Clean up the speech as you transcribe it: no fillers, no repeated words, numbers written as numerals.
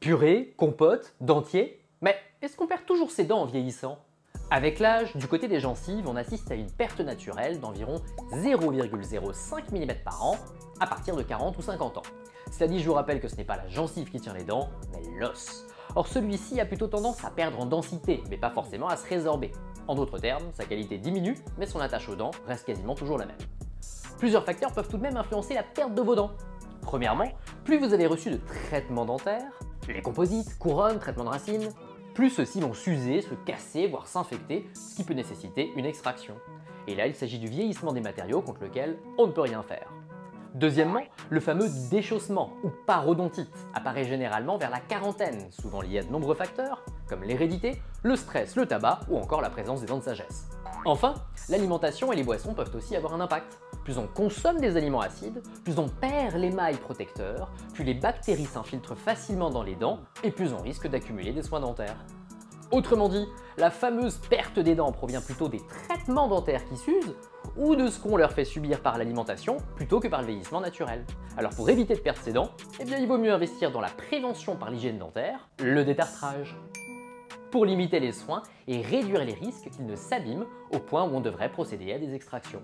Purée, compote, dentier. Mais est-ce qu'on perd toujours ses dents en vieillissant? Avec l'âge, du côté des gencives, on assiste à une perte naturelle d'environ 0,05 mm par an à partir de 40 ou 50 ans. Cela dit, je vous rappelle que ce n'est pas la gencive qui tient les dents, mais l'os. Or celui-ci a plutôt tendance à perdre en densité, mais pas forcément à se résorber. En d'autres termes, sa qualité diminue, mais son attache aux dents reste quasiment toujours la même. Plusieurs facteurs peuvent tout de même influencer la perte de vos dents. Premièrement, plus vous avez reçu de traitements dentaires, les composites, couronnes, traitements de racines, plus ceux-ci vont s'user, se casser, voire s'infecter, ce qui peut nécessiter une extraction. Et là, il s'agit du vieillissement des matériaux contre lequel on ne peut rien faire. Deuxièmement, le fameux déchaussement ou parodontite apparaît généralement vers la quarantaine, souvent lié à de nombreux facteurs, comme l'hérédité, le stress, le tabac ou encore la présence des dents de sagesse. Enfin, l'alimentation et les boissons peuvent aussi avoir un impact. Plus on consomme des aliments acides, plus on perd l'émail protecteur, plus les bactéries s'infiltrent facilement dans les dents et plus on risque d'accumuler des soins dentaires. Autrement dit, la fameuse perte des dents provient plutôt des traitements dentaires qui s'usent ou de ce qu'on leur fait subir par l'alimentation plutôt que par le vieillissement naturel. Alors pour éviter de perdre ses dents, eh bien il vaut mieux investir dans la prévention par l'hygiène dentaire, le détartrage, pour limiter les soins et réduire les risques qu'ils ne s'abîment au point où on devrait procéder à des extractions.